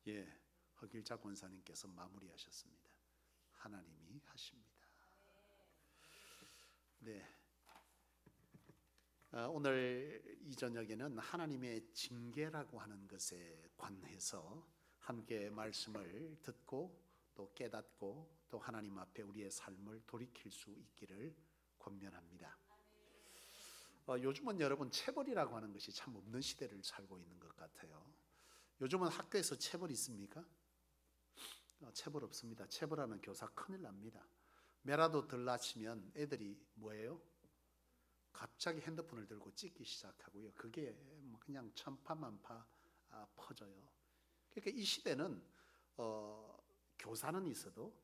예, 허길자 권사님께서 마무리하셨습니다. 하나님이 하십니다. 네, 오늘 이 저녁에는 하나님의 징계라고 하는 것에 관해서 함께 말씀을 듣고 또 깨닫고 또 하나님 앞에 우리의 삶을 돌이킬 수 있기를 권면합니다. 요즘은 여러분 체벌이라고 하는 것이 참 없는 시대를 살고 있는 것 같아요. 요즘은 학교에서 체벌 있습니까? 체벌 없습니다. 체벌하는 교사 큰일 납니다. 매라도 덜 낮추면 애들이 뭐예요? 갑자기 핸드폰을 들고 찍기 시작하고요. 그게 그냥 천파만파 퍼져요. 그러니까 이 시대는 교사는 있어도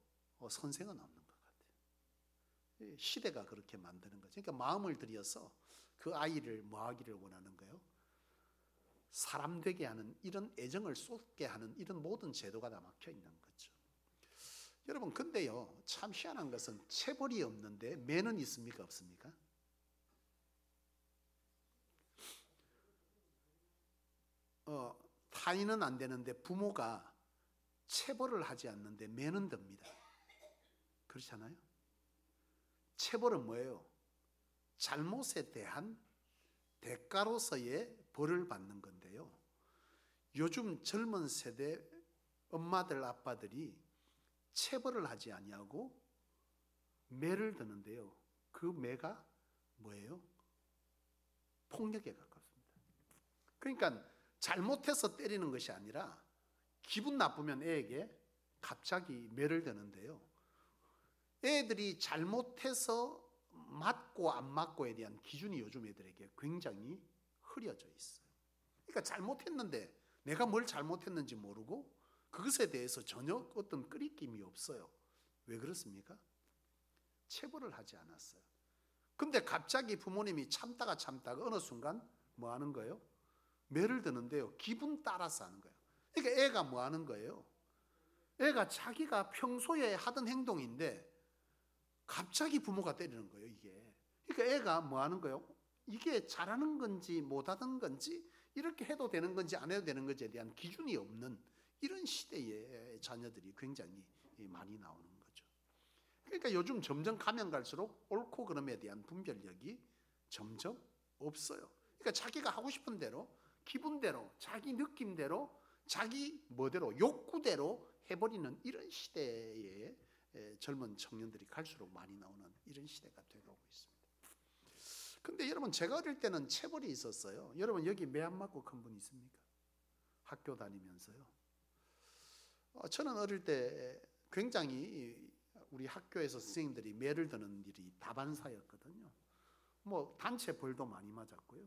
선생은 없는 것 같아요. 시대가 그렇게 만드는 거죠. 그러니까 마음을 들여서 그 아이를 뭐 하기를 원하는 거예요? 사람 되게 하는, 이런 애정을 쏟게 하는 이런 모든 제도가 다 막혀 있는 거죠. 여러분, 근데요, 참 희한한 것은 체벌이 없는데 매는 있습니까? 없습니까? 타인은 안 되는데 부모가 체벌을 하지 않는데 매는 됩니다. 그렇잖아요? 체벌은 뭐예요? 잘못에 대한 대가로서의 벌을 받는 건데요. 요즘 젊은 세대 엄마들 아빠들이 체벌을 하지 아니하고 매를 드는데요. 그 매가 뭐예요? 폭력에 가깝습니다. 그러니까 잘못해서 때리는 것이 아니라 기분 나쁘면 애에게 갑자기 매를 드는데요. 애들이 잘못해서 맞고 안 맞고에 대한 기준이 요즘 애들에게 굉장히 흐려져 있어요. 그러니까 잘못했는데 내가 뭘 잘못했는지 모르고 그것에 대해서 전혀 어떤 끄리낌이 없어요. 왜 그렇습니까? 체벌을 하지 않았어요. 근데 갑자기 부모님이 참다가 어느 순간 뭐 하는 거예요? 매를 드는데요. 기분 따라서 하는 거예요. 그러니까 애가 뭐 하는 거예요? 애가 자기가 평소에 하던 행동인데 갑자기 부모가 때리는 거예요, 이게. 그러니까 애가 뭐 하는 거예요? 이게 잘하는 건지 못하는 건지, 이렇게 해도 되는 건지 안 해도 되는 건지에 대한 기준이 없는 이런 시대의 자녀들이 굉장히 많이 나오는 거죠. 그러니까 요즘 점점 가면 갈수록 옳고 그름에 대한 분별력이 점점 없어요. 그러니까 자기가 하고 싶은 대로, 기분대로, 자기 느낌대로, 자기 뭐대로, 욕구대로 해버리는 이런 시대에 젊은 청년들이 갈수록 많이 나오는 이런 시대가 되고 있습니다. 근데 여러분, 제가 어릴 때는 체벌이 있었어요. 여러분, 여기 매 안 맞고 큰 분 있습니까? 학교 다니면서요. 저는 어릴 때 굉장히 우리 학교에서 선생님들이 매를 드는 일이 다반사였거든요. 뭐 단체 벌도 많이 맞았고요.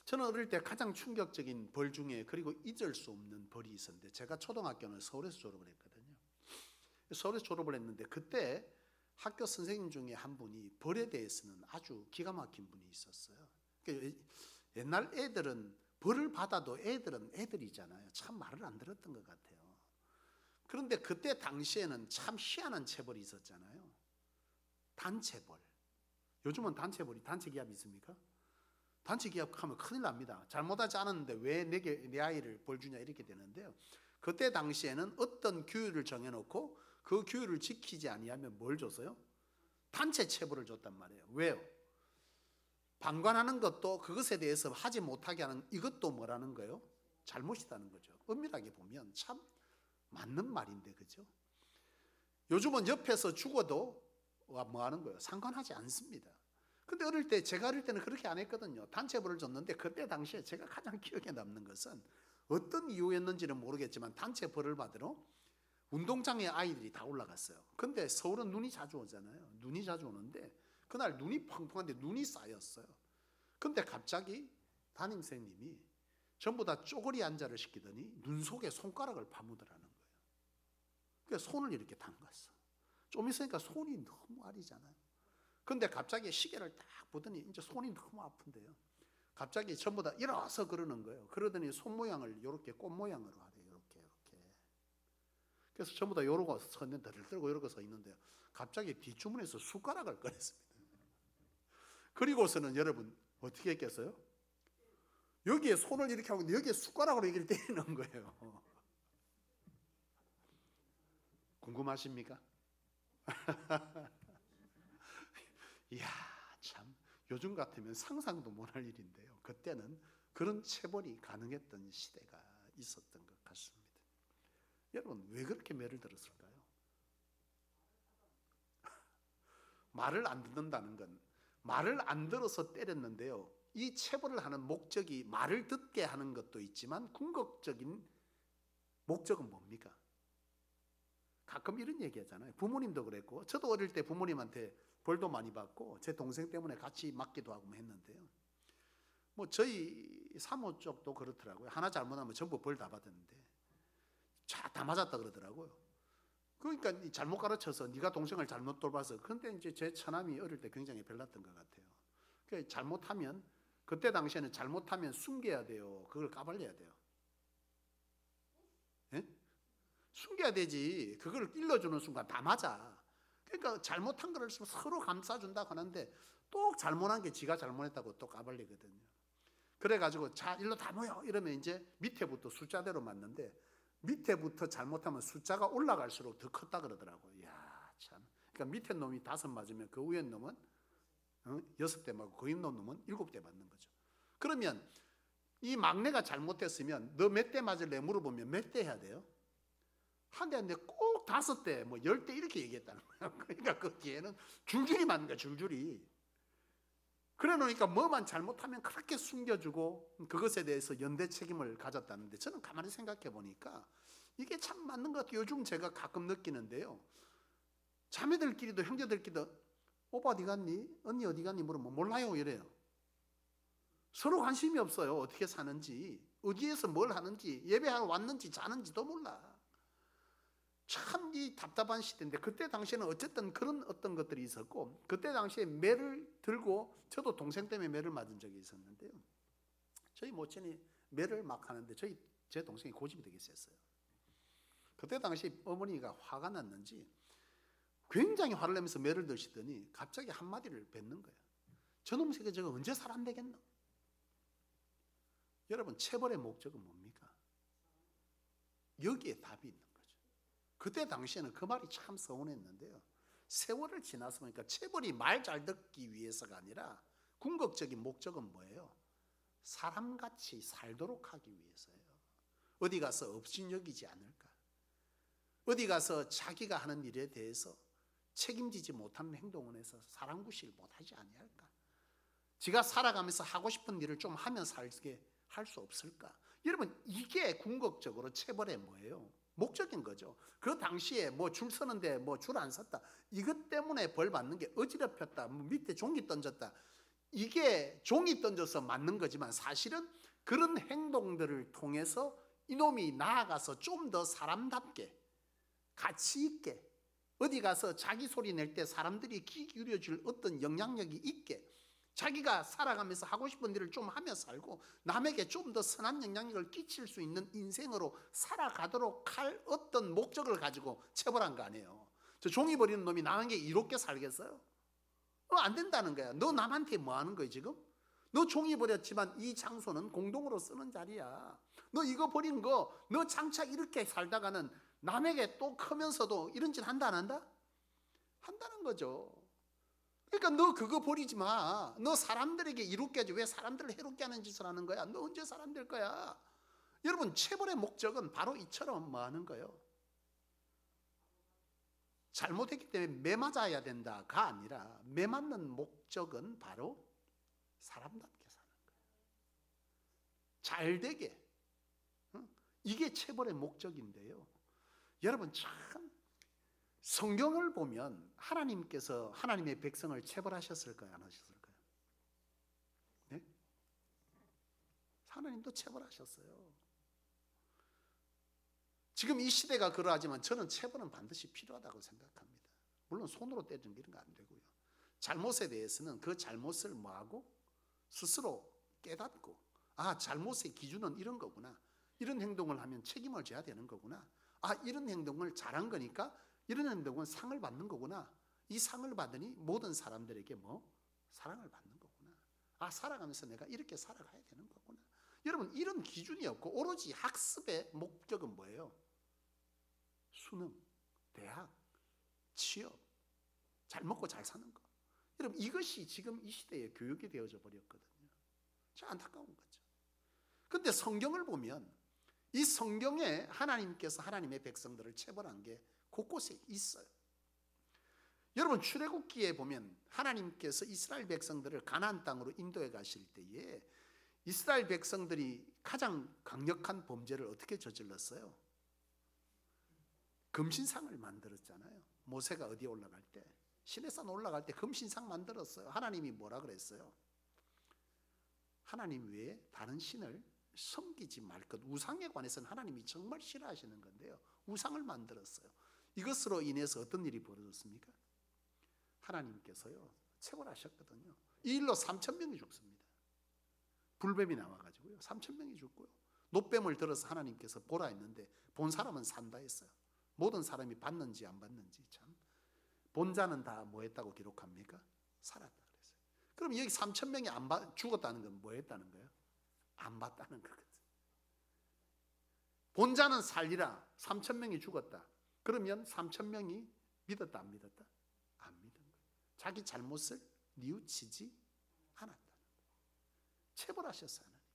저는 어릴 때 가장 충격적인 벌 중에, 그리고 잊을 수 없는 벌이 있었는데, 제가 초등학교는 서울에서 졸업을 했거든요. 서울에서 졸업을 했는데 그때 학교 선생님 중에 한 분이 벌에 대해서는 아주 기가 막힌 분이 있었어요. 옛날 애들은 벌을 받아도 애들은 애들이잖아요. 참 말을 안 들었던 것 같아요. 그런데 그때 당시에는 참 희한한 체벌이 있었잖아요. 단체벌. 요즘은 단체기합이 있습니까? 단체기합하면 큰일 납니다. 잘못하지 않았는데 왜 내 아이를 벌 주냐 이렇게 되는데요. 그때 당시에는 어떤 규율을 정해놓고 그 규율을 지키지 아니하면 뭘 줬어요? 단체 체벌을 줬단 말이에요. 왜요? 방관하는 것도 그것에 대해서 하지 못하게 하는 이것도 뭐라는 거예요? 잘못이라는 거죠. 엄밀하게 보면 참 맞는 말인데, 그죠? 요즘은 옆에서 죽어도 뭐 하는 거예요? 상관하지 않습니다. 근데 제가 어릴 때는 그렇게 안 했거든요. 단체벌을 줬는데 그때 당시에 제가 가장 기억에 남는 것은 어떤 이유였는지는 모르겠지만 단체벌을 받으러 운동장에 아이들이 다 올라갔어요. 근데 서울은 눈이 자주 오잖아요. 눈이 자주 오는데 그날 눈이 펑펑한데 눈이 쌓였어요. 근데 갑자기 담임선생님이 전부 다 쪼그리 앉아를 시키더니 눈 속에 손가락을 파묻으라는 거예요. 그래서 손을 이렇게 담갔어. 좀 있으니까 손이 너무 아리잖아요. 근데 갑자기 시계를 딱 보더니 이제 손이 너무 아픈데요. 갑자기 전부 다 일어서 그러는 거예요. 그러더니 손 모양을 이렇게 꽃 모양으로 하래요. 이렇게. 그래서 전부 다 이러고 서 있는데, 들고 이러고 서 있는데요. 갑자기 뒷주머니에서 숟가락을 꺼냈습니다. 그리고서는 여러분 어떻게 했겠어요? 여기에 손을 이렇게 하고 여기에 숟가락으로 이렇게 때리는 거예요. 궁금하십니까? 이야, 참 요즘 같으면 상상도 못할 일인데요. 그때는 그런 체벌이 가능했던 시대가 있었던 것 같습니다. 여러분, 왜 그렇게 매를 들었을까요? 말을 안 듣는다는 건 말을 안 들어서 때렸는데요. 이 체벌을 하는 목적이 말을 듣게 하는 것도 있지만 궁극적인 목적은 뭡니까? 가끔 이런 얘기 하잖아요. 부모님도 그랬고, 저도 어릴 때 부모님한테 벌도 많이 받고 제 동생 때문에 같이 맞기도 하고 했는데요. 뭐 저희 사모 쪽도 그렇더라고요. 하나 잘못하면 전부 벌 다 받았는데 다 맞았다 그러더라고요. 그러니까 잘못 가르쳐서 네가 동생을 잘못 돌봐서. 그런데 이제 제 처남이 어릴 때 굉장히 별났던 것 같아요. 그러니까 잘못하면, 그때 당시에는 잘못하면 숨겨야 돼요. 그걸 까발려야 돼요. 예? 숨겨야 되지. 그걸 일러주는 순간 다 맞아. 그러니까 잘못한 거를 서로 감싸준다고 하는데 또 잘못한 게 지가 잘못했다고 또 까발리거든요. 그래가지고 자, 일로 다 모여 이러면 이제 밑에부터 숫자대로 맞는데, 밑에부터 잘못하면 숫자가 올라갈수록 더 컸다 그러더라고요. 이야, 참. 그러니까 밑에 놈이 5 맞으면 그 위에 놈은 6대 맞고 그 위에 놈은 7대 맞는 거죠. 그러면 이 막내가 잘못했으면 너 몇 대 맞을래 물어보면 몇 대 해야 돼요? 한 대 안 돼, 꼭 5대, 뭐 10대 이렇게 얘기했다는 거야. 그러니까 그 뒤에는 줄줄이 맞는 거야, 줄줄이. 그래 놓으니까 뭐만 잘못하면 그렇게 숨겨주고 그것에 대해서 연대 책임을 가졌다는데, 저는 가만히 생각해 보니까 이게 참 맞는 것 같아요. 요즘 제가 가끔 느끼는데요. 자매들끼리도 형제들끼리도 오빠 어디 갔니? 언니 어디 갔니? 물으면 몰라요 이래요. 서로 관심이 없어요. 어떻게 사는지, 어디에서 뭘 하는지, 예배하러 왔는지 자는지도 몰라. 참 이 답답한 시대인데, 그때 당시에는 어쨌든 그런 어떤 것들이 있었고, 그때 당시에 매를 들고, 저도 동생 때문에 매를 맞은 적이 있었는데요. 저희 모친이 매를 막 하는데 제 동생이 고집이 되게 셌어요. 그때 당시 어머니가 화가 났는지 굉장히 화를 내면서 매를 드시더니 갑자기 한마디를 뱉는 거예요. 저놈 새끼 저거 언제 사람 되겠노? 여러분, 체벌의 목적은 뭡니까? 여기에 답이 있는 거죠. 그때 당시에는 그 말이 참 서운했는데요. 세월을 지나서 보니까 체벌이 말 잘 듣기 위해서가 아니라 궁극적인 목적은 뭐예요? 사람같이 살도록 하기 위해서예요. 어디 가서 업신여기지 않을까? 어디 가서 자기가 하는 일에 대해서 책임지지 못하는 행동을 해서 사람 구실 못하지 아니할까? 지가 살아가면서 하고 싶은 일을 좀 하면 살게 할 수 없을까? 여러분, 이게 궁극적으로 체벌의 뭐예요? 목적인 거죠. 그 당시에 뭐 줄 서는데 뭐 줄 안 섰다, 이것 때문에 벌 받는 게 어지럽혔다, 뭐 밑에 종이 던졌다, 이게 종이 던져서 맞는 거지만 사실은 그런 행동들을 통해서 이놈이 나아가서 좀 더 사람답게 가치 있게, 어디 가서 자기 소리 낼 때 사람들이 귀 기울여줄 어떤 영향력이 있게, 자기가 살아가면서 하고 싶은 일을 좀 하며 살고 남에게 좀 더 선한 영향력을 끼칠 수 있는 인생으로 살아가도록 할 어떤 목적을 가지고 체벌한 거 아니에요. 저 종이 버리는 놈이 남에게 이롭게 살겠어요? 안 된다는 거야. 너 남한테 뭐 하는 거야 지금? 너 종이 버렸지만 이 장소는 공동으로 쓰는 자리야. 너 이거 버린 거, 너 장차 이렇게 살다가는 남에게 또 크면서도 이런 짓 한다 안 한다? 한다는 거죠. 그러니까 너 그거 버리지 마. 너 사람들에게 이롭게 하지 왜 사람들을 해롭게 하는 짓을 하는 거야? 너 언제 사람 될 거야? 여러분, 체벌의 목적은 바로 이처럼 뭐 하는 거예요? 잘못했기 때문에 매 맞아야 된다가 아니라 매 맞는 목적은 바로 사람답게 사는 거예요. 잘되게. 이게 체벌의 목적인데요. 여러분, 참 성경을 보면 하나님께서 하나님의 백성을 체벌하셨을까요? 안 하셨을까요? 네? 하나님도 체벌하셨어요. 지금 이 시대가 그러하지만 저는 체벌은 반드시 필요하다고 생각합니다. 물론 손으로 때리는 게 이런 거 안 되고요. 잘못에 대해서는 그 잘못을 뭐하고 스스로 깨닫고, 아, 잘못의 기준은 이런 거구나, 이런 행동을 하면 책임을 져야 되는 거구나, 아, 이런 행동을 잘한 거니까 이런 행동은 상을 받는 거구나, 이 상을 받으니 모든 사람들에게 뭐 사랑을 받는 거구나, 아, 살아가면서 내가 이렇게 살아가야 되는 거구나. 여러분 이런 기준이 없고 오로지 학습의 목적은 뭐예요? 수능, 대학, 취업, 잘 먹고 잘 사는 거. 여러분 이것이 지금 이 시대의 교육이 되어져 버렸거든요. 참 안타까운 거죠. 그런데 성경을 보면 이 성경에 하나님께서 하나님의 백성들을 체벌한 게 곳곳에 있어요. 여러분 출애굽기에 보면 하나님께서 이스라엘 백성들을 가나안 땅으로 인도해 가실 때에 이스라엘 백성들이 가장 강력한 범죄를 어떻게 저질렀어요? 금신상을 만들었잖아요. 모세가 어디에 올라갈 때, 시내산 올라갈 때 금신상 만들었어요. 하나님이 뭐라 그랬어요? 하나님 외에 다른 신을 섬기지 말 것. 우상에 관해서는 하나님이 정말 싫어하시는 건데요, 우상을 만들었어요. 이것으로 인해서 어떤 일이 벌어졌습니까? 하나님께서요 체벌하셨거든요. 이 일로 3,000명이 죽습니다. 불뱀이 나와가지고요 3,000명이 죽고요, 노뱀을 들어서 하나님께서 보라 했는데 본 사람은 산다 했어요. 모든 사람이 봤는지 안 봤는지 참, 본 자는 다 뭐 했다고 기록합니까? 살았다 그랬어요. 그럼 여기 3,000명이 죽었다는 건 뭐 했다는 거예요? 안 봤다는 거거든. 본 자는 살리라, 3,000명이 죽었다. 그러면 3,000명이 믿었다 안 믿었다? 안 믿은 거예요. 자기 잘못을 뉘우치지 않았다는 거예요. 체벌하셨어요. 하나님.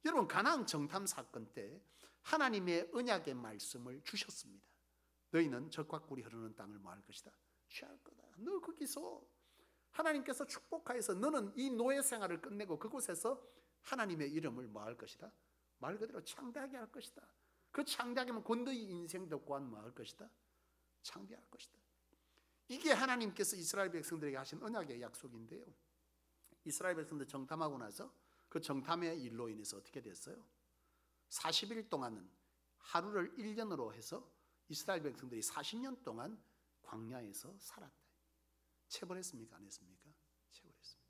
여러분 가나안 정탐 사건 때 하나님의 언약의 말씀을 주셨습니다. 너희는 적과 꿀이 흐르는 땅을 뭐 할 것이다? 취할 거다. 너 거기서 하나님께서 축복하여서 너는 이 노예 생활을 끝내고 그곳에서 하나님의 이름을 뭐 할 것이다? 말 그대로 창대하게 할 것이다. 그 창대하게면 곧 너희 인생도 또한 뭐 할 것이다? 창대할 것이다. 이게 하나님께서 이스라엘 백성들에게 하신 언약의 약속인데요, 이스라엘 백성들 정탐하고 나서 그 정탐의 일로 인해서 어떻게 됐어요? 40일 동안은 하루를 1년으로 해서 이스라엘 백성들이 40년 동안 광야에서 살았다. 체벌했습니까? 안 했습니까? 체벌했습니다.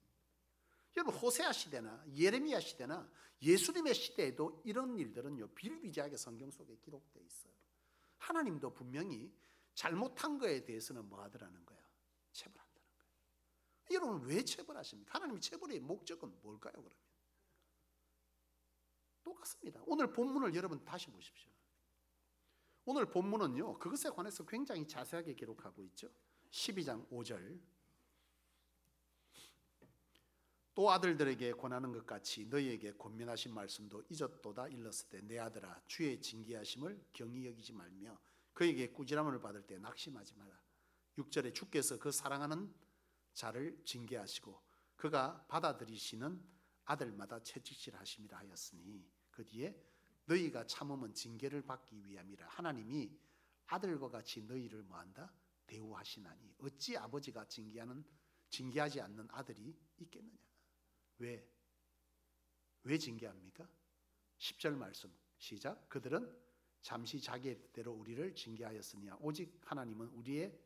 여러분 호세아 시대나 예레미야 시대나 예수님의 시대에도 이런 일들은요 비일비재하게 성경 속에 기록되어 있어요. 하나님도 분명히 잘못한 거에 대해서는 뭐 하더라는 거예요? 체벌한다는 거예요. 여러분 왜 체벌하십니까? 하나님이 체벌의 목적은 뭘까요? 그러면 똑같습니다. 오늘 본문을 여러분 다시 보십시오. 오늘 본문은요 그것에 관해서 굉장히 자세하게 기록하고 있죠. 12장 5절, 또 아들들에게 권하는 것 같이 너희에게 권면하신 말씀도 잊었도다 일렀을 때 내 아들아 주의 징계하심을 경히 여기지 말며 그에게 꾸지람을 받을 때 낙심하지 마라. 6절에 주께서 그 사랑하는 자를 징계하시고 그가 받아들이시는 아들마다 채찍질하심이라 하였으니 그 뒤에 너희가 참으면 징계를 받기 위함이라. 하나님이 아들과 같이 너희를 뭐한다? 대우하시나니 어찌 아버지가 징계하지 않는 아들이 있겠느냐. 왜 징계합니까? 10절 말씀 시작. 그들은 잠시 자기의 뜻대로 우리를 징계하였으니야 오직 하나님은 우리의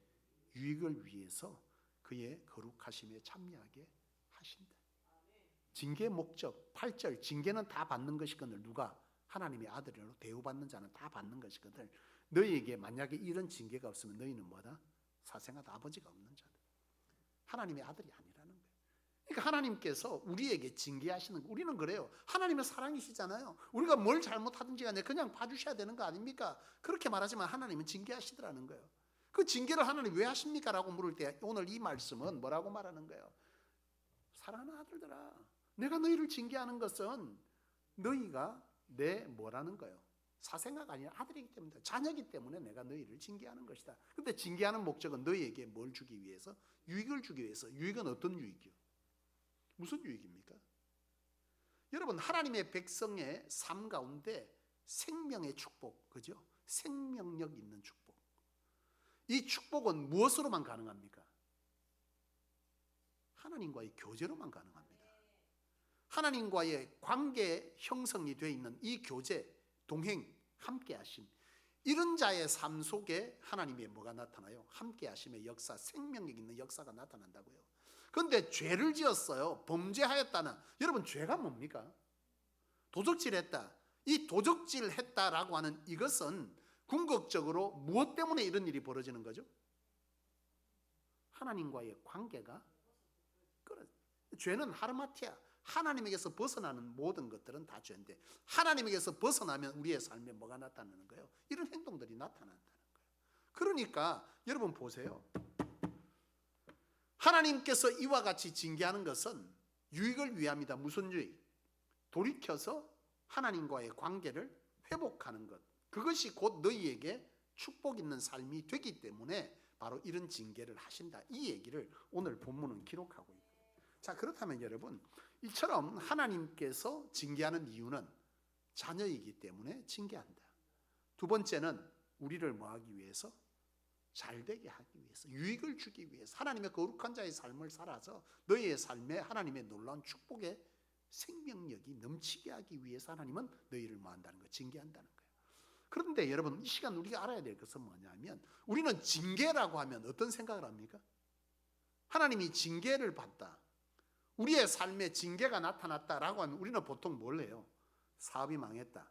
유익을 위해서 그의 거룩하심에 참여하게 하신다. 징계의 목적 8절, 징계는 다 받는 것이거늘 누가? 하나님의 아들로 대우받는 자는 다 받는 것이거든. 너희에게 만약에 이런 징계가 없으면 너희는 뭐다? 사생아다, 아버지가 없는 자다. 하나님의 아들이 아니라는 거예요. 그러니까 하나님께서 우리에게 징계하시는 거, 우리는 그래요. 하나님의 사랑이시잖아요. 우리가 뭘 잘못하든지 간에 그냥 봐주셔야 되는 거 아닙니까? 그렇게 말하지만 하나님은 징계하시더라는 거예요. 그 징계를 하나님 왜 하십니까? 라고 물을 때 오늘 이 말씀은 뭐라고 말하는 거예요? 사랑하는 아들들아, 내가 너희를 징계하는 것은 너희가 내 뭐라는 거예요? 사생아가 아니라 아들이기 때문에, 자녀이기 때문에 내가 너희를 징계하는 것이다. 근데 징계하는 목적은 너희에게 뭘 주기 위해서? 유익을 주기 위해서. 유익은 어떤 유익이요? 무슨 유익입니까? 여러분 하나님의 백성의 삶 가운데 생명의 축복, 그죠? 생명력 있는 축복. 이 축복은 무엇으로만 가능합니까? 하나님과의 교제로만 가능합니다. 하나님과의 관계 형성이 되어 있는 이 교제, 동행, 함께하심, 이런 자의 삶 속에 하나님의 뭐가 나타나요? 함께하심의 역사, 생명력 있는 역사가 나타난다고요. 그런데 죄를 지었어요. 범죄하였다는, 여러분 죄가 뭡니까? 도적질했다. 이 도적질했다라고 하는 이것은 궁극적으로 무엇 때문에 이런 일이 벌어지는 거죠? 하나님과의 관계가 끊어져. 죄는 하르마티아, 하나님에게서 벗어나는 모든 것들은 다 죄인데 하나님에게서 벗어나면 우리의 삶에 뭐가 나타나는 거예요? 이런 행동들이 나타난다는 거예요. 그러니까 여러분 보세요. 하나님께서 이와 같이 징계하는 것은 유익을 위함이다. 무슨 유익? 돌이켜서 하나님과의 관계를 회복하는 것. 그것이 곧 너희에게 축복 있는 삶이 되기 때문에 바로 이런 징계를 하신다. 이 얘기를 오늘 본문은 기록하고 있습니다. 자, 그렇다면 여러분, 이처럼 하나님께서 징계하는 이유는 자녀이기 때문에 징계한다. 두 번째는 우리를 뭐 하기 위해서? 잘되게 하기 위해서, 유익을 주기 위해서, 하나님의 거룩한 자의 삶을 살아서 너희의 삶에 하나님의 놀라운 축복의 생명력이 넘치게 하기 위해서 하나님은 너희를 뭐 한다는 거예요? 징계한다는 거예요. 그런데 여러분, 이 시간 우리가 알아야 될 것은 뭐냐면 우리는 징계라고 하면 어떤 생각을 합니까? 하나님이 징계를 받다, 우리의 삶에 징계가 나타났다라고 하면 우리는 보통 뭘 해요? 사업이 망했다,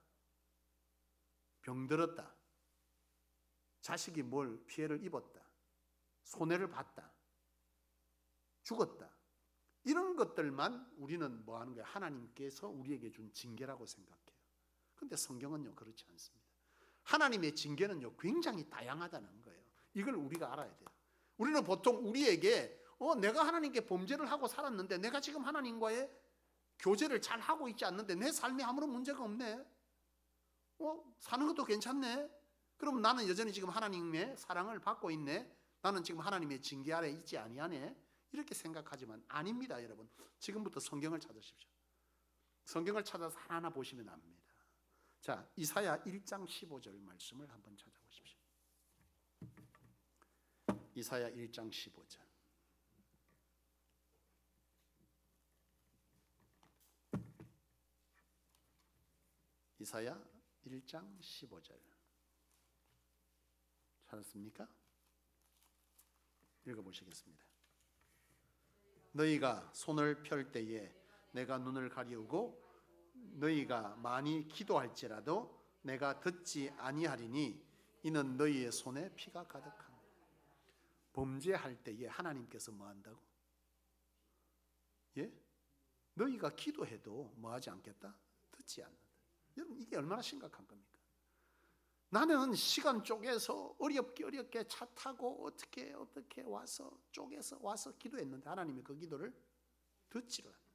병들었다, 자식이 뭘 피해를 입었다, 손해를 봤다, 죽었다, 이런 것들만 우리는 뭐 하는 거예요? 하나님께서 우리에게 준 징계라고 생각해요. 그런데 성경은요 그렇지 않습니다. 하나님의 징계는요 굉장히 다양하다는 거예요. 이걸 우리가 알아야 돼요. 우리는 보통 우리에게 내가 하나님께 범죄를 하고 살았는데 내가 지금 하나님과의 교제를 잘 하고 있지 않는데 내 삶에 아무런 문제가 없네, 사는 것도 괜찮네, 그럼 나는 여전히 지금 하나님의 사랑을 받고 있네, 나는 지금 하나님의 징계 아래 있지 아니하네, 이렇게 생각하지만 아닙니다. 여러분, 지금부터 성경을 찾으십시오. 성경을 찾아서 하나하나 보시면 압니다. 자, 이사야 1장 15절 말씀을 한번 찾아보십시오. 이사야 1장 15절. 이사야 1장 15절 찾았습니까? 읽어보시겠습니다. 너희가 손을 펼 때에 내가 눈을 가리우고 너희가 많이 기도할지라도 내가 듣지 아니하리니 이는 너희의 손에 피가 가득함. 범죄할 때에 하나님께서 뭐 한다고? 예? 너희가 기도해도 뭐 하지 않겠다? 듣지 않는다. 여러분, 이게 얼마나 심각한 겁니까? 나는 시간 쪼개서 어렵게 차 타고 어떻게 와서 쪼개서 와서 기도했는데 하나님이 그 기도를 듣지를 않는다.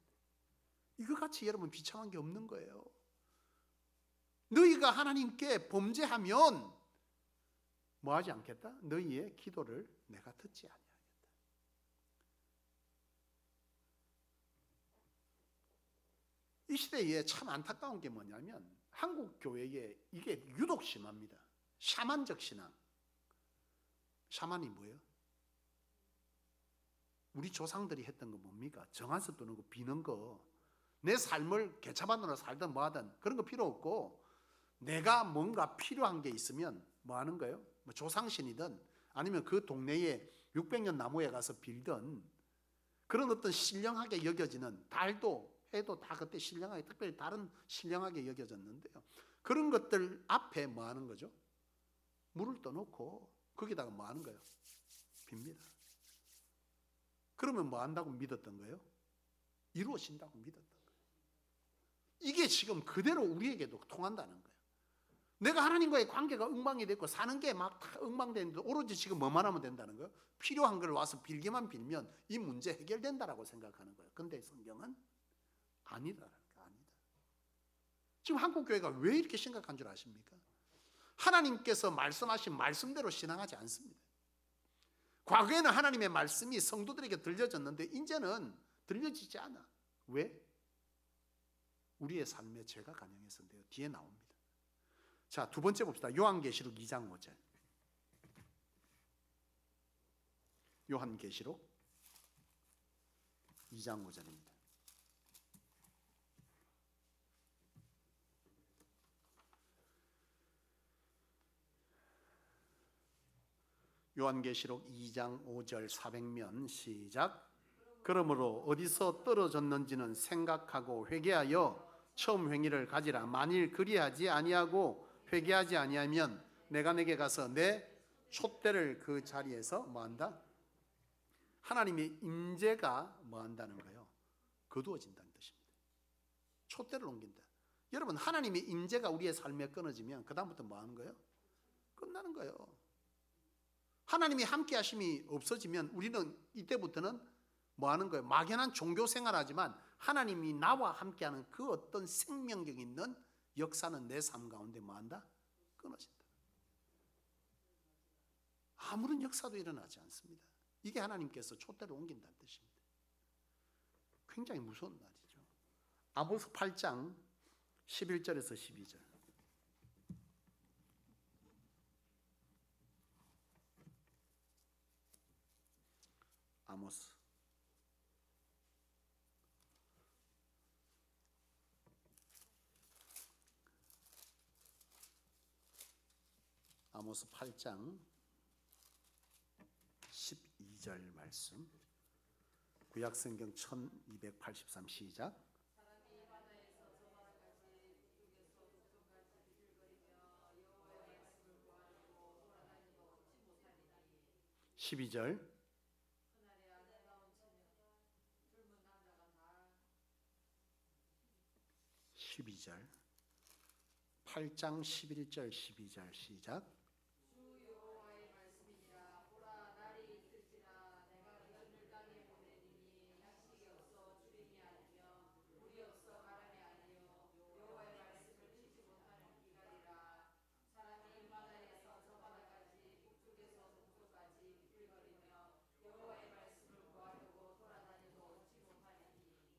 이거 같이 여러분 비참한 게 없는 거예요. 너희가 하나님께 범죄하면 뭐 하지 않겠다? 너희의 기도를 내가 듣지 아니하겠다. 이 시대에 참 안타까운 게 뭐냐면 한국 교회에 이게 유독 심합니다. 샤만적 신앙. 샤만이 뭐예요? 우리 조상들이 했던 거 뭡니까? 정한수 뜨는 거, 비는 거, 내 삶을 개차반으로 살든 뭐 하든 그런 거 필요 없고 내가 뭔가 필요한 게 있으면 뭐 하는 거예요? 뭐 조상신이든 아니면 그 동네에 600년 나무에 가서 빌든 그런 어떤 신령하게 여겨지는 달도 해도 다 그때 신령하게, 특별히 다른 신령하게 여겨졌는데요. 그런 것들 앞에 뭐 하는 거죠? 물을 떠놓고 거기다가 뭐 하는 거예요? 빕니다. 그러면 뭐 한다고 믿었던 거예요? 이루어진다고 믿었던 거예요. 이게 지금 그대로 우리에게도 통한다는 거예요. 내가 하나님과의 관계가 엉망이 됐고 사는 게 막 다 엉망되는데 오로지 지금 뭐만 하면 된다는 거예요? 필요한 걸 와서 빌기만 빌면 이 문제 해결된다라고 생각하는 거예요. 근데 성경은 아니다. 지금 한국 교회가 왜 이렇게 심각한 줄 아십니까? 하나님께서 말씀하신 말씀대로 신앙하지 않습니다. 과거에는 하나님의 말씀이 성도들에게 들려졌는데 이제는 들려지지 않아. 왜? 우리의 삶에 죄가 관영해서인데요. 뒤에 나옵니다. 자, 두 번째 봅시다. 요한계시록 2장 5절. 요한계시록 2장 5절입니다. 요한계시록 2장 5절 400면 시작. 그러므로 어디서 떨어졌는지는 생각하고 회개하여 처음 행위를 가지라. 만일 그리하지 아니하고 회개하지 아니하면 내가 내게 가서 내 촛대를 그 자리에서 뭐한다? 하나님의 임재가 뭐한다는 거예요? 거두어진다는 뜻입니다. 촛대를 옮긴다. 여러분, 하나님의 임재가 우리의 삶에 끊어지면 그 다음부터 뭐 하는 거예요? 끝나는 거예요. 하나님이 함께 하심이 없어지면 우리는 이때부터는 뭐 하는 거예요? 막연한 종교 생활하지만 하나님이 나와 함께하는 그 어떤 생명력 있는 역사는 내 삶 가운데 뭐 한다? 끊어진다. 아무런 역사도 일어나지 않습니다. 이게 하나님께서 촛대를 옮긴다는 뜻입니다. 굉장히 무서운 말이죠. 아모스 8장 11절에서 12절. 아모스 아모스 8장 12절 말씀. 구약성경 1283 시작. 12절. 12절. 8장 11절 12절 시작.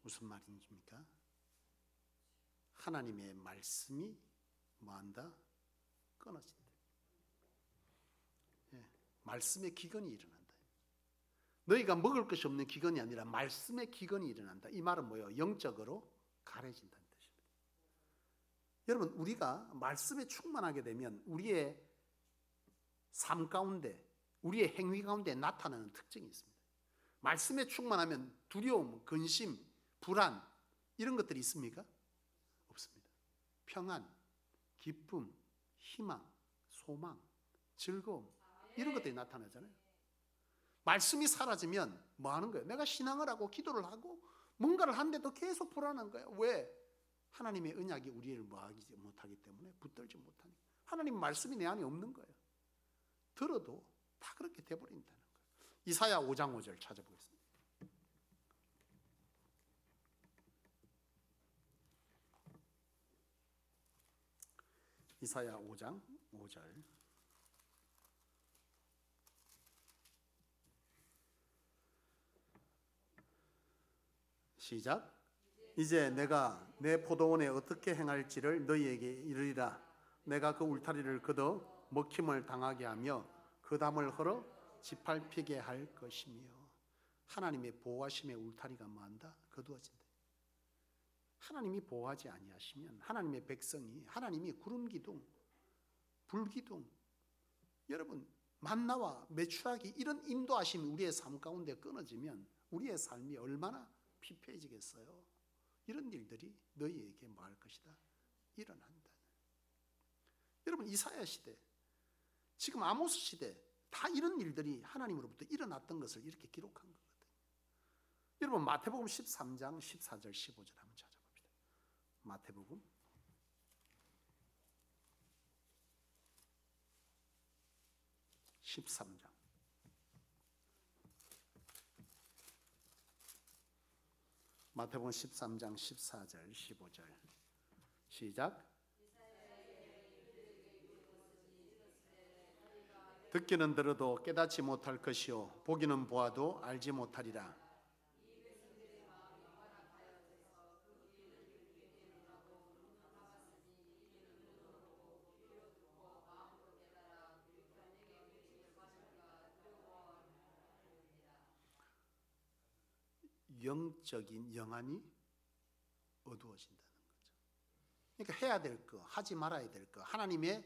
무슨 말입니까? 하나님의 말씀이 뭐한다? 끊어진다. 말씀의 기근이 일어난다. 너희가 먹을 것이 없는 기근이 아니라 말씀의 기근이 일어난다. 이 말은 뭐예요? 영적으로 가려진다는 뜻입니다. 여러분, 우리가 말씀에 충만하게 되면 우리의 삶 가운데, 우리의 행위 가운데 나타나는 특징이 있습니다. 말씀에 충만하면 두려움, 근심, 불안 이런 것들이 있습니까? 없습니다. 평안, 기쁨, 희망, 소망, 즐거움 이런 것들이 나타나잖아요. 말씀이 사라지면 뭐 하는 거예요? 내가 신앙을 하고 기도를 하고 뭔가를 하는데도 계속 불안한 거예요. 왜? 하나님의 언약이 우리를 뭐하지 못하기 때문에, 붙들지 못하니까. 하나님 말씀이 내 안에 없는 거예요. 들어도 다 그렇게 돼버린다는 거예요. 이사야 5장 5절 찾아보겠습니다. 이사야 5장 5절. 시작. 이제 내가 내 포도원에 어떻게 행할지를 너희에게 이르리라. 내가 그 울타리를 걷어 먹힘을 당하게 하며 그 담을 헐어 짓밟히게 할 것이며. 하나님의 보호하심의 울타리가 뭐한다? 거두어진다. 하나님이 보호하지 아니하시면 하나님의 백성이, 하나님이 구름기둥, 불기둥, 여러분 만나와 메추라기 이런 인도하심이 우리의 삶 가운데 끊어지면 우리의 삶이 얼마나 피폐해지겠어요. 이런 일들이 너희에게 뭐 할 것이다? 일어난다. 여러분, 이사야 시대, 지금 아모스 시대 다 이런 일들이 하나님으로부터 일어났던 것을 이렇게 기록한 거거든요. 여러분, 마태복음 13장 14절 15절 한번 찾아봅시다. 마태복음 13장 마태복음 13장 14절 15절 시작. 듣기는 들어도 깨닫지 못할 것이요 보기는 보아도 알지 못하리라. 영적인 영안이 어두워진다는 거죠. 그러니까 해야 될 거, 하지 말아야 될 거, 하나님의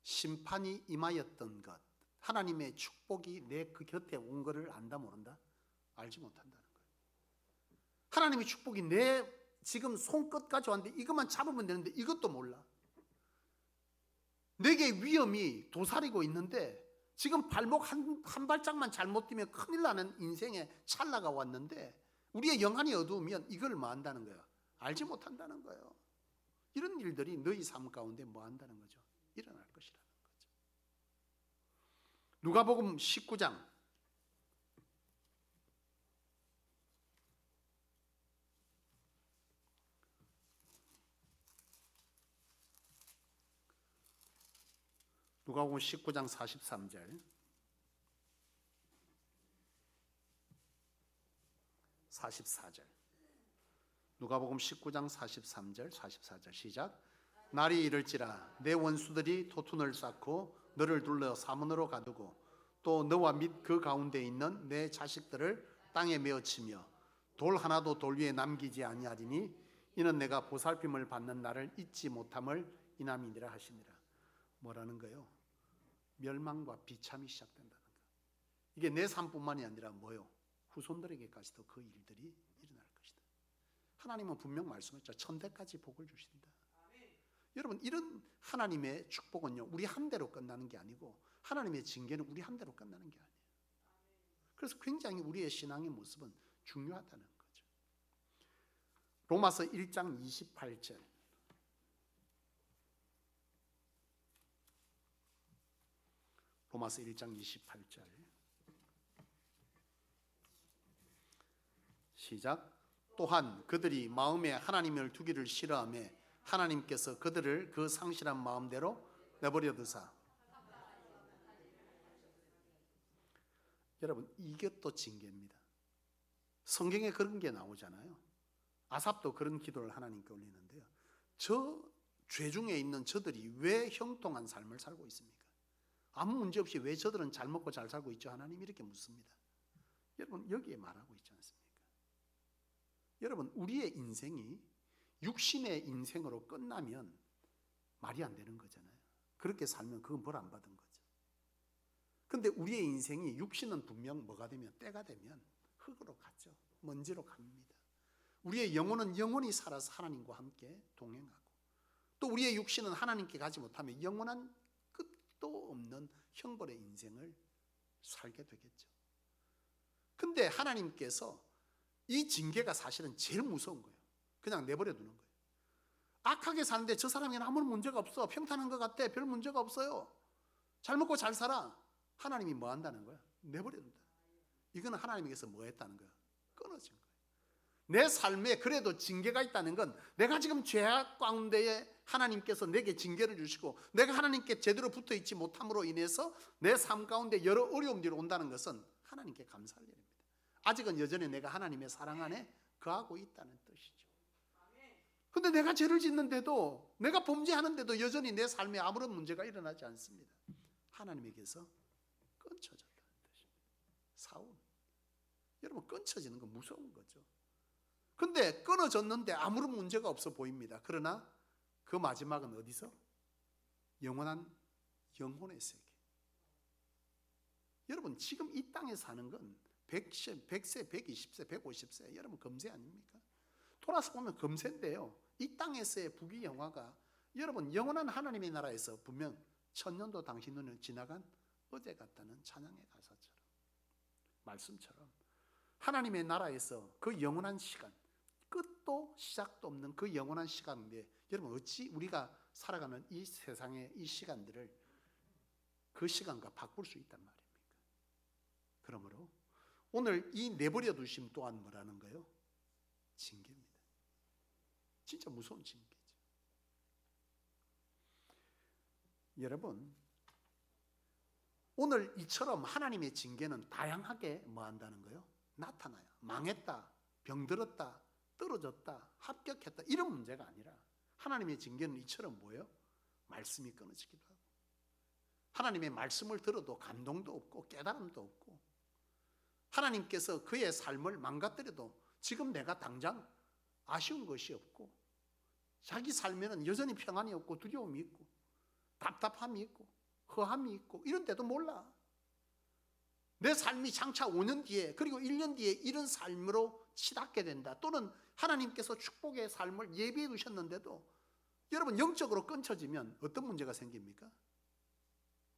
심판이 임하였던 것, 하나님의 축복이 내 그 곁에 온 것을 안다 모른다? 알지 못한다는 거예요. 하나님의 축복이 내 지금 손끝까지 왔는데 이것만 잡으면 되는데 이것도 몰라. 내게 위험이 도사리고 있는데 지금 발목 한 발짝만 잘못 뛰면 큰일 나는 인생의 찰나가 왔는데 우리의 영안이 어두우면 이걸 뭐 한다는 거예요? 알지 못한다는 거예요. 이런 일들이 너희 삶 가운데 뭐 한다는 거죠? 일어날 것이라는 거죠. 누가복음 19장 누가복음 19장 43절 44절 누가복음 19장 43절 44절 시작. 날이 이를지라 내 원수들이 토둔을 쌓고 너를 둘러 사문으로 가두고 또 너와 및 그 가운데 있는 내 자식들을 땅에 메어치며 돌 하나도 돌 위에 남기지 아니하리니 이는 내가 보살핌을 받는 날을 잊지 못함을 인함이니라 하시니라. 뭐라는 거요? 멸망과 비참이 시작된다는 거. 이게 내 삶뿐만이 아니라 뭐요? 후손들에게까지도 그 일들이 일어날 것이다. 하나님은 분명 말씀했죠. 천대까지 복을 주신다. 여러분, 이런 하나님의 축복은요, 우리 한 대로 끝나는 게 아니고 하나님의 징계는 우리 한 대로 끝나는 게 아니에요. 그래서 굉장히 우리의 신앙의 모습은 중요하다는 거죠. 로마서 1장 28절 로마서 1장 28절 시작. 또한 그들이 마음에 하나님을 두기를 싫어하며 하나님께서 그들을 그 상실한 마음대로 내버려 두사. 여러분, 이게 또 징계입니다. 성경에 그런 게 나오잖아요. 아삽도 그런 기도를 하나님께 올리는데요. 저 죄 중에 있는 저들이 왜 형통한 삶을 살고 있습니까? 아무 문제 없이 왜 저들은 잘 먹고 잘 살고 있죠? 하나님 이렇게 묻습니다. 여러분, 여기에 말하고 있지 않습니까? 여러분, 우리의 인생이 육신의 인생으로 끝나면 말이 안 되는 거잖아요. 그렇게 살면 그건 벌 안 받은 거죠. 근데 우리의 인생이 육신은 분명 뭐가 되면 때가 되면 흙으로 가죠. 먼지로 갑니다. 우리의 영혼은 영원히 살아서 하나님과 함께 동행하고 또 우리의 육신은 하나님께 가지 못하면 영원한 끝도 없는 형벌의 인생을 살게 되겠죠. 근데 하나님께서 이 징계가 사실은 제일 무서운 거예요. 그냥 내버려 두는 거예요. 악하게 사는데 저 사람에게는 아무 문제가 없어. 평탄한 것 같아. 별 문제가 없어요. 잘 먹고 잘 살아. 하나님이 뭐 한다는 거야? 내버려 둔다. 이거는 하나님께서 뭐 했다는 거야? 끊어진 거예요. 내 삶에 그래도 징계가 있다는 건 내가 지금 죄악 가운데에 하나님께서 내게 징계를 주시고 내가 하나님께 제대로 붙어 있지 못함으로 인해서 내 삶 가운데 여러 어려움들이 온다는 것은 하나님께 감사할 일입니다. 아직은 여전히 내가 하나님의 사랑 안에 거하고 있다는 뜻이죠. 근데 내가 죄를 짓는데도 내가 범죄하는데도 여전히 내 삶에 아무런 문제가 일어나지 않습니다. 하나님에게서 끊쳐졌다는 뜻입니다. 사울. 여러분, 끊쳐지는 건 무서운 거죠. 근데 끊어졌는데 아무런 문제가 없어 보입니다. 그러나 그 마지막은 어디서? 영원한 영혼의 세계. 여러분, 지금 이 땅에 사는 건 100세, 120세, 150세 여러분 금세 아닙니까? 돌아서 보면 금세인데요. 이 땅에서의 부귀영화가 여러분 영원한 하나님의 나라에서 분명 천년도 당신 눈을 지나간 어제 같다는 찬양의 가사처럼 말씀처럼 하나님의 나라에서 그 영원한 시간 끝도 시작도 없는 그 영원한 시간인데 여러분 어찌 우리가 살아가는 이 세상의 이 시간들을 그 시간과 바꿀 수 있단 말입니까? 그러므로 오늘 이 내버려 두심 또한 뭐라는 거예요? 징계입니다. 진짜 무서운 징계죠. 여러분, 오늘 이처럼 하나님의 징계는 다양하게 뭐 한다는 거예요? 나타나요. 망했다, 병들었다, 떨어졌다, 합격했다 이런 문제가 아니라 하나님의 징계는 이처럼 뭐예요? 말씀이 끊어지기도 하고 하나님의 말씀을 들어도 감동도 없고 깨달음도 없고 하나님께서 그의 삶을 망가뜨려도 지금 내가 당장 아쉬운 것이 없고 자기 삶에는 여전히 평안이 없고 두려움이 있고 답답함이 있고 허함이 있고 이런데도 몰라. 내 삶이 장차 5년 뒤에 그리고 1년 뒤에 이런 삶으로 치닫게 된다. 또는 하나님께서 축복의 삶을 예비해 두셨는데도 여러분 영적으로 끊쳐지면 어떤 문제가 생깁니까?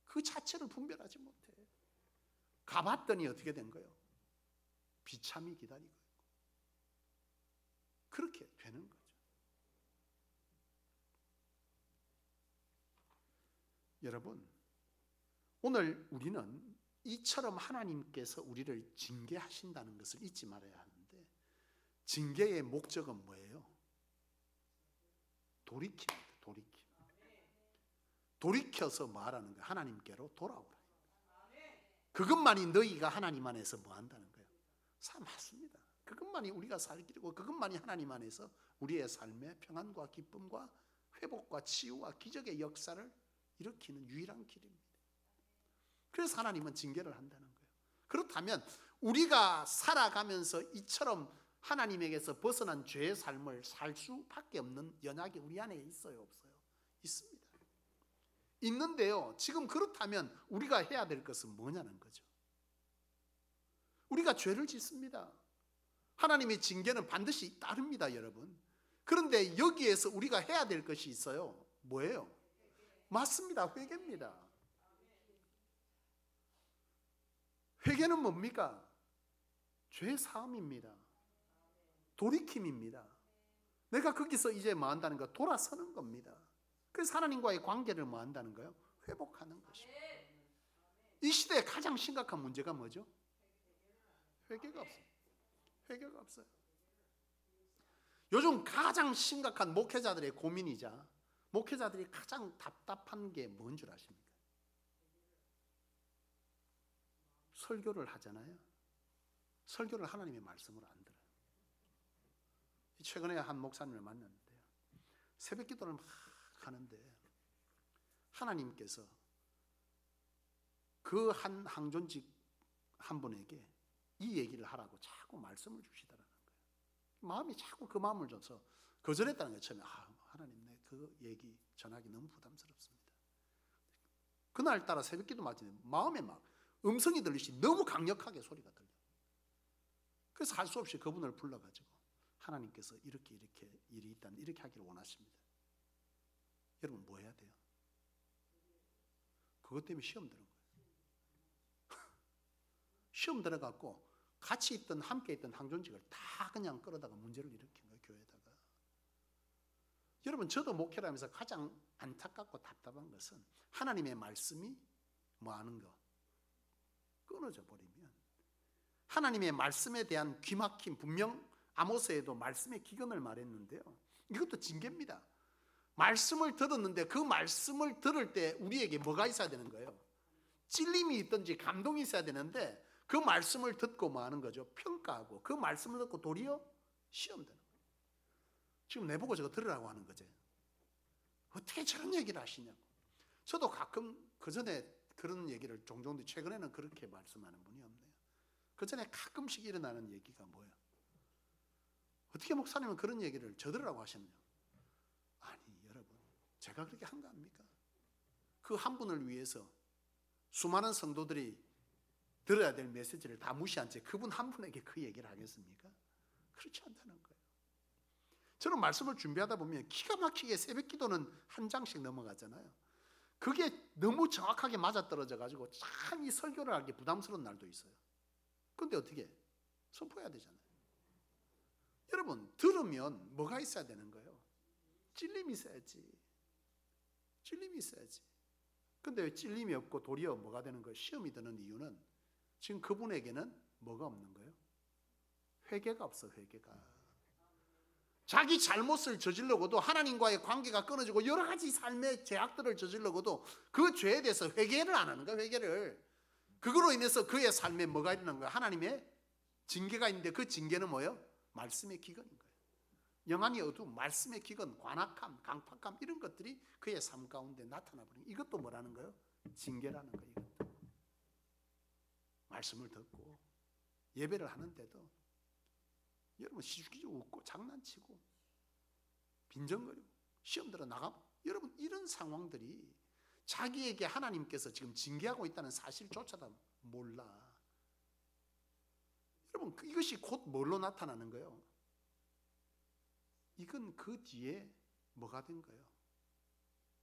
그 자체를 분별하지 못해. 가봤더니 어떻게 된 거예요? 비참이 기다리고 있고 그렇게 되는 거죠. 여러분, 오늘 우리는 이처럼 하나님께서 우리를 징계하신다는 것을 잊지 말아야 하는데, 징계의 목적은 뭐예요? 돌이킵니다. 돌이켜서 뭐 하라는 거예요? 하나님께로 돌아오라. 그것만이 너희가 하나님 안에서 뭐 한다는 거예요? 맞습니다. 그것만이 우리가 살기고, 그것만이 하나님 안에서 우리의 삶의 평안과 기쁨과 회복과 치유와 기적의 역사를 일으키는 유일한 길입니다. 그래서 하나님은 징계를 한다는 거예요. 그렇다면 우리가 살아가면서 이처럼 하나님에게서 벗어난 죄의 삶을 살 수밖에 없는 연약이 우리 안에 있어요, 없어요? 있습니다. 있는데요, 지금 그렇다면 우리가 해야 될 것은 뭐냐는 거죠. 우리가 죄를 짓습니다. 하나님의 징계는 반드시 따릅니다, 여러분. 그런데 여기에서 우리가 해야 될 것이 있어요. 뭐예요? 맞습니다. 회개입니다. 회개는 뭡니까? 죄 사함입니다. 돌이킴입니다. 내가 거기서 이제 뭐 한다는 거? 돌아서는 겁니다. 그래서 하나님과의 관계를 뭐 한다는 거예요? 회복하는 것입니다. 이 시대의 가장 심각한 문제가 뭐죠? 회개가 없어요. 회개가 없어요. 요즘 가장 심각한 목회자들의 고민이자 목회자들이 가장 답답한 게 뭔 줄 아십니까? 설교를 하잖아요. 설교를 하나님의 말씀으로 안 들어요. 최근에 한 목사님을 만났는데요, 새벽 기도를 막 하는데 하나님께서 그 한 항존직 한 분에게 이 얘기를 하라고 자꾸 말씀을 주시더라는 거예요. 마음이 자꾸 그 마음을 줘서 거절했다는 거예요. 처음에 하나님, 내 그 얘기 전하기 너무 부담스럽습니다. 그날따라 새벽 기도 마치는데 마음에 막 음성이 들리시 너무 강력하게 소리가 들려요. 그래서 할 수 없이 그분을 불러가지고 하나님께서 이렇게 일이 있다는, 이렇게 하기를 원하십니다. 여러분 뭐 해야 돼요? 그것 때문에 시험 드는 거예요. 시험 들어갖고 같이 있던, 함께 있던 항존직을 다 그냥 끌어다가 문제를 일으킨 거예요, 교회에다가. 여러분, 저도 목회를 하면서 가장 안타깝고 답답한 것은 하나님의 말씀이 뭐 하는 거? 끊어져 버리면 하나님의 말씀에 대한 귀막힘, 분명 아모스에도 말씀의 기근을 말했는데요, 이것도 징계입니다. 말씀을 들었는데 그 말씀을 들을 때 우리에게 뭐가 있어야 되는 거예요? 찔림이 있든지 감동이 있어야 되는데 그 말씀을 듣고 뭐 하는 거죠? 평가하고 그 말씀을 듣고 도리어 시험되는 거예요. 지금 내보고 저거 들으라고 하는 거지. 어떻게 저런 얘기를 하시냐고. 저도 가끔 그전에 그런 얘기를 종종, 최근에는 그렇게 말씀하는 분이 없네요. 그전에 가끔씩 일어나는 얘기가 뭐예요? 어떻게 목사님은 그런 얘기를 저 들으라고 하셨냐? 아니 여러분, 제가 그렇게 한 거 아닙니까? 그 한 분을 위해서 수많은 성도들이 들어야 될 메시지를 다 무시한 채 그분 한 분에게 그 얘기를 하겠습니까? 그렇지 않다는 거예요. 저는 말씀을 준비하다 보면 기가 막히게 새벽 기도는 한 장씩 넘어가잖아요. 그게 너무 정확하게 맞아떨어져 가지고 참 이 설교를 하기 부담스러운 날도 있어요. 근데 어떻게 선포해야 되잖아요. 여러분, 들으면 뭐가 있어야 되는 거예요? 찔림이 있어야지. 찔림이 있어야지. 근데 왜 찔림이 없고 도리어 뭐가 되는 거예요? 시험이 드는 이유는 지금 그분에게는 뭐가 없는 거예요? 회개가 없어. 회개가. 자기 잘못을 저질러고도 하나님과의 관계가 끊어지고 여러 가지 삶의 죄악들을 저질러고도 그 죄에 대해서 회개를 안 하는 거야. 회개를. 그거로 인해서 그의 삶에 뭐가 일어나는 거야? 하나님의 징계가 있는데 그 징계는 뭐예요? 말씀의 기근인 거예요. 영안이 어두운 말씀의 기근, 관악함, 강팍함 이런 것들이 그의 삶 가운데 나타나버리는, 이것도 뭐라는 거예요? 징계라는 거예요. 이것도. 말씀을 듣고 예배를 하는데도 여러분 시주기주 웃고 장난치고 빈정거리고 시험 들어 나가고, 여러분 이런 상황들이 자기에게 하나님께서 지금 징계하고 있다는 사실조차도 몰라. 여러분 이것이 곧 뭘로 나타나는 거예요? 이건 그 뒤에 뭐가 된 거예요?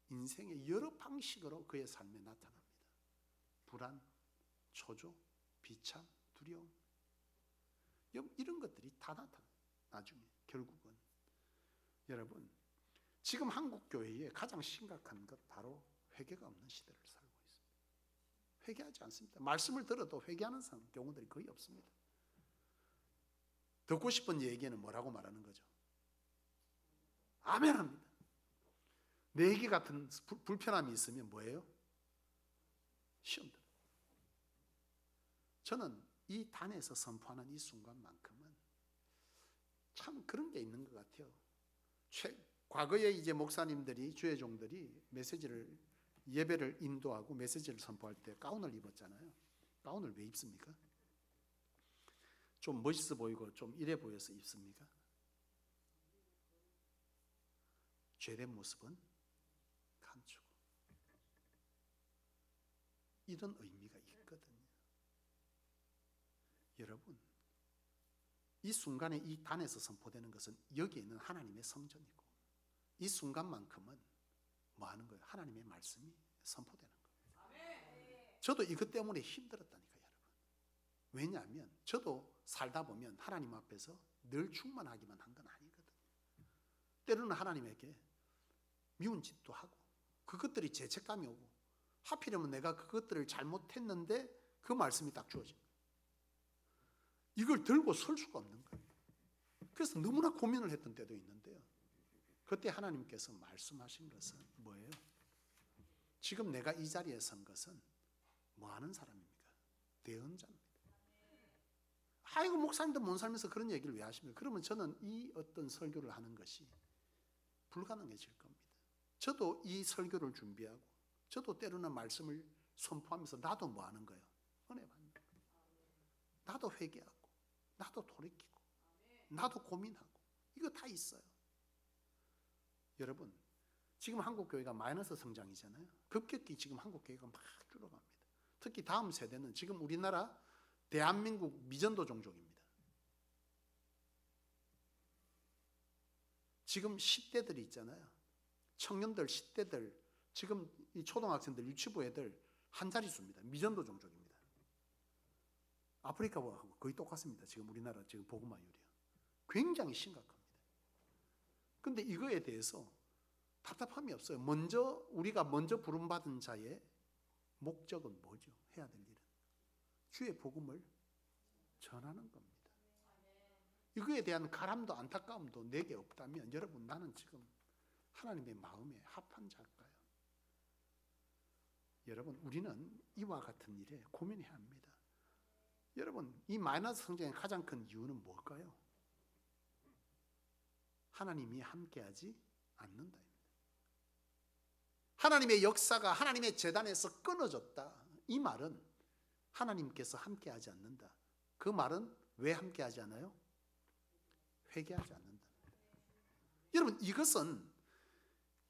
인생의 여러 방식으로 그의 삶에 나타납니다. 불안, 초조, 비참, 두려움, 이런 것들이 다 나타나요. 나중에 결국은 여러분, 지금 한국 교회의 가장 심각한 것 바로 회개가 없는 시대를 살고 있습니다. 회개하지 않습니다. 말씀을 들어도 회개하는 경우들이 거의 없습니다. 듣고 싶은 얘기는 뭐라고 말하는 거죠? 아멘 합니다. 내 얘기 같은 불편함이 있으면 뭐예요? 시험 들어요. 저는 이 단에서 선포하는 이 순간만큼은 참 그런 게 있는 것 같아요. 과거에 이제 목사님들이, 주의 종들이 메시지를, 예배를 인도하고 메시지를 선포할 때 가운을 입었잖아요. 가운을 왜 입습니까? 좀 멋있어 보이고 좀 이래 보여서 입습니까? 죄된 모습은 감추고, 이런 의미가 있거든요. 여러분, 이 순간에 이 단에서 선포되는 것은 여기에 있는 하나님의 성전이고, 이 순간만큼은 뭐 하는 거예요? 하나님의 말씀이 선포되는 거예요. 저도 이것 때문에 힘들었다니까요, 여러분. 왜냐하면 저도 살다 보면 하나님 앞에서 늘 충만하기만 한 건 아니거든요. 때로는 하나님에게 미운 짓도 하고, 그것들이 죄책감이 오고, 하필이면 내가 그것들을 잘못했는데 그 말씀이 딱 주어집니다. 이걸 들고 설 수가 없는 거예요. 그래서 너무나 고민을 했던 때도 있는데요, 그때 하나님께서 말씀하신 것은 뭐예요? 지금 내가 이 자리에 선 것은 뭐 하는 사람입니까? 대언자입니다. 아이고, 목사님도 못 살면서 그런 얘기를 왜 하십니까? 그러면 저는 이 어떤 설교를 하는 것이 불가능해질 겁니다. 저도 이 설교를 준비하고, 저도 때로는 말씀을 선포하면서 나도 뭐 하는 거예요? 은혜 받는 거예요. 나도 회개하고, 나도 돌이키고, 나도 고민하고, 이거 다 있어요. 여러분, 지금 한국교회가 마이너스 성장이잖아요. 급격히 지금 한국교회가 막 줄어갑니다. 특히 다음 세대는 지금 우리나라 대한민국 미전도 종족입니다. 지금 10대들이 있잖아요. 청년들, 10대들, 지금 이 초등학생들, 유치부 애들 한 자릿수입니다. 미전도 종족입니다. 아프리카하고 거의 똑같습니다. 지금 우리나라 지금 복음화율이요. 굉장히 심각합니다. 근데 이거에 대해서 답답함이 없어요. 우리가 먼저 부름받은 자의 목적은 뭐죠? 해야 될 일은 주의 복음을 전하는 겁니다. 이거에 대한 가람도 안타까움도 내게 없다면, 여러분, 나는 지금 하나님의 마음에 합한 자일까요? 여러분, 우리는 이와 같은 일에 고민해야 합니다. 여러분, 이 마이너스 성장의 가장 큰 이유는 뭘까요? 하나님이 함께하지 않는다입니다. 하나님의 역사가 하나님의 제단에서 끊어졌다. 이 말은 하나님께서 함께하지 않는다. 그 말은 왜 함께하지 않아요? 회개하지 않는다. 여러분, 이것은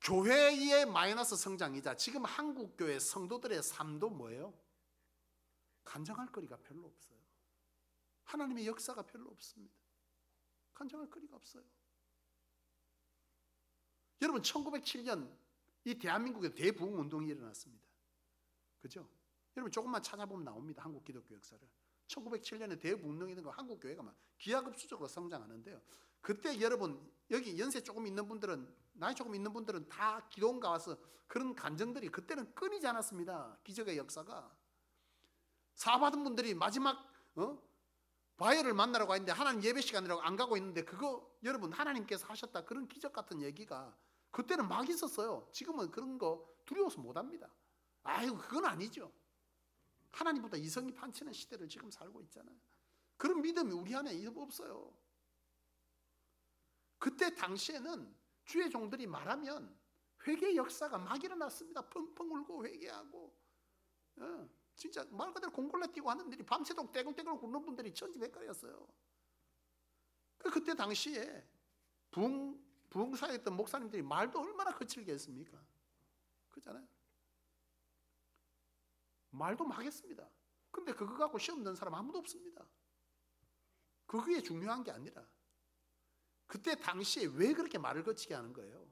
교회의 마이너스 성장이자 지금 한국교회 성도들의 삶도 뭐예요? 간증할 거리가 별로 없어요. 하나님의 역사가 별로 없습니다. 간증할 거리가 없어요. 여러분, 1907년 이 대한민국에 대부흥운동이 일어났습니다. 그죠? 여러분, 조금만 찾아보면 나옵니다. 한국 기독교 역사를. 1907년에 대부흥운동이 된 거, 한국교회가 막 기하급수적으로 성장하는데요, 그때 여러분, 여기 연세 조금 있는 분들은, 나이 조금 있는 분들은 다 기도원가 와서 그런 간증들이 그때는 끊이지 않았습니다. 기적의 역사가. 사업하던 분들이 마지막 바이어를 만나러 가 있는데 하나님 예배 시간이라고 안 가고 있는데, 그거 여러분 하나님께서 하셨다, 그런 기적 같은 얘기가 그때는 막 있었어요. 지금은 그런 거 두려워서 못 합니다. 아이고, 그건 아니죠. 하나님보다 이성이 판치는 시대를 지금 살고 있잖아요. 그런 믿음이 우리 안에 없어요. 그때 당시에는 주의 종들이 말하면 회개 역사가 막 일어났습니다. 펑펑 울고 회개하고, 진짜 말 그대로 공골라 뛰고 하는 일이 밤새도록 떼굴떼굴 굴는 분들이 천지백갈이었어요. 그때 당시에 부흥사였던 목사님들이 말도 얼마나 거칠게 했습니까? 그렇잖아요. 말도 막 했습니다. 근데 그거 갖고 시험 든 사람 아무도 없습니다. 그게 중요한 게 아니라 그때 당시에 왜 그렇게 말을 거치게 하는 거예요?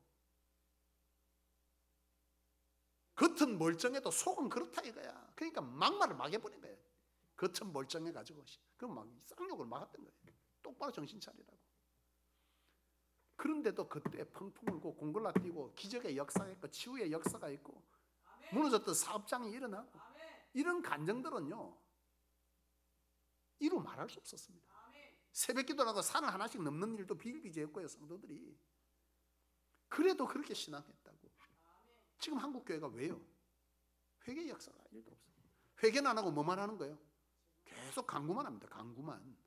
겉은 멀쩡해도 속은 그렇다 이거야. 그러니까 막말을 막 해버린 거예요. 겉은 멀쩡해가지고 그럼 막 쌍욕을 막았던 거예요. 똑바로 정신 차리라고. 그런데도 그때 펑펑 울고 공골라 뛰고 기적의 역사가 있고 치유의 역사가 있고 무너졌던 사업장이 일어나고 이런 간증들은요 이루 말할 수 없었습니다. 새벽 기도라고 산을 하나씩 넘는 일도 비일비재했고요, 성도들이. 그래도 그렇게 신앙했다고. 지금 한국교회가 왜요? 회개 역사가 1도 없어요. 회개는 안 하고 뭐만 하는 거예요? 계속 강구만 합니다. 강구만.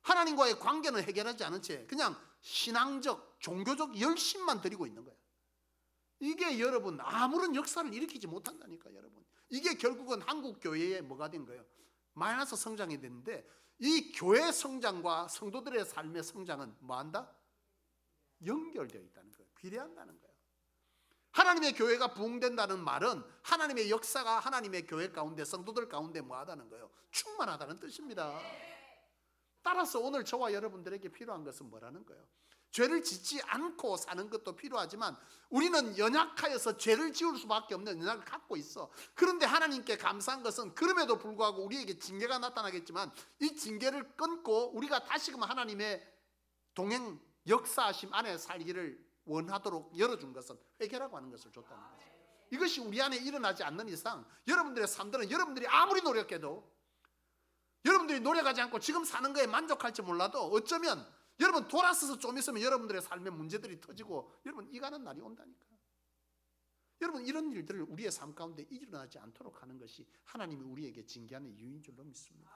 하나님과의 관계는 해결하지 않은 채 그냥 신앙적, 종교적 열심만 드리고 있는 거예요. 이게 여러분 아무런 역사를 일으키지 못한다니까 여러분. 이게 결국은 한국교회의 뭐가 된 거예요? 마이너스 성장이 됐는데 이 교회 성장과 성도들의 삶의 성장은 뭐한다? 연결되어 있다는 거예요. 비례한다는 거예요. 하나님의 교회가 부흥된다는 말은 하나님의 역사가 하나님의 교회 가운데 성도들 가운데 뭐하다는 거예요? 충만하다는 뜻입니다. 따라서 오늘 저와 여러분들에게 필요한 것은 뭐라는 거예요? 죄를 짓지 않고 사는 것도 필요하지만 우리는 연약하여서 죄를 지을 수밖에 없는 연약을 갖고 있어. 그런데 하나님께 감사한 것은 그럼에도 불구하고 우리에게 징계가 나타나겠지만 이 징계를 끊고 우리가 다시금 하나님의 동행 역사하심 안에 살기를 원하도록 열어준 것은 회개라고 하는 것을 줬다는 거죠. 이것이 우리 안에 일어나지 않는 이상 여러분들의 삶들은 여러분들이 아무리 노력해도 여러분들이 노력하지 않고 지금 사는 거에 만족할지 몰라도 어쩌면 여러분 돌아서서 좀 있으면 여러분들의 삶의 문제들이 터지고 여러분 이가는 날이 온다니까. 여러분 이런 일들을 우리의 삶 가운데 일어나지 않도록 하는 것이 하나님이 우리에게 징계하는 이유인 줄로 믿습니다.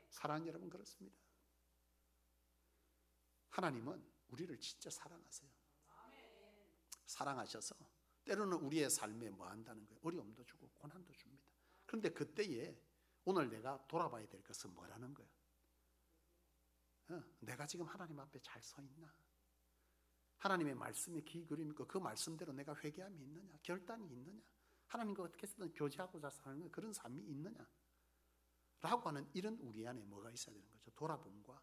사랑하는 여러분 그렇습니다. 하나님은 우리를 진짜 사랑하세요. 사랑하셔서 때로는 우리의 삶에 뭐 한다는 거예요? 어려움도 주고 고난도 줍니다. 그런데 그때에 오늘 내가 돌아봐야 될 것은 뭐라는 거예요? 내가 지금 하나님 앞에 잘 서 있나? 하나님의 말씀에 귀 기울이고 그 말씀대로 내가 회개함이 있느냐? 결단이 있느냐? 하나님과 어떻게 해서든 교제하고자 사는 그런 삶이 있느냐? 라고 하는 이런 우리 안에 뭐가 있어야 되는 거죠? 돌아봄과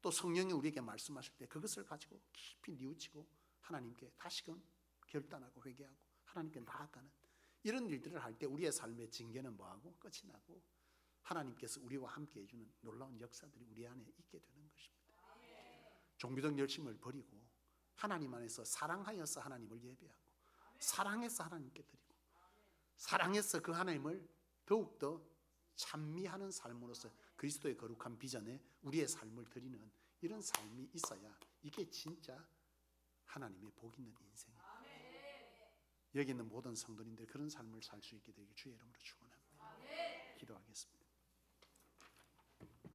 또 성령이 우리에게 말씀하실 때 그것을 가지고 깊이 뉘우치고 하나님께 다시금 결단하고 회개하고 하나님께 나아가는 이런 일들을 할 때 우리의 삶의 징계는 뭐하고 끝이 나고 하나님께서 우리와 함께 해주는 놀라운 역사들이 우리 안에 있게 되는 것입니다. 종교적 열심을 버리고 하나님 안에서 사랑하여서 하나님을 예배하고 사랑해서 하나님께 드리고 사랑해서 그 하나님을 더욱더 찬미하는 삶으로서 그리스도의 거룩한 비전에 우리의 삶을 드리는 이런 삶이 있어야 이게 진짜 하나님의 복 있는 인생입니다. 여기 있는 모든 성도님들 그런 삶을 살 수 있게 되길 주의 이름으로 축원합니다. 기도하겠습니다.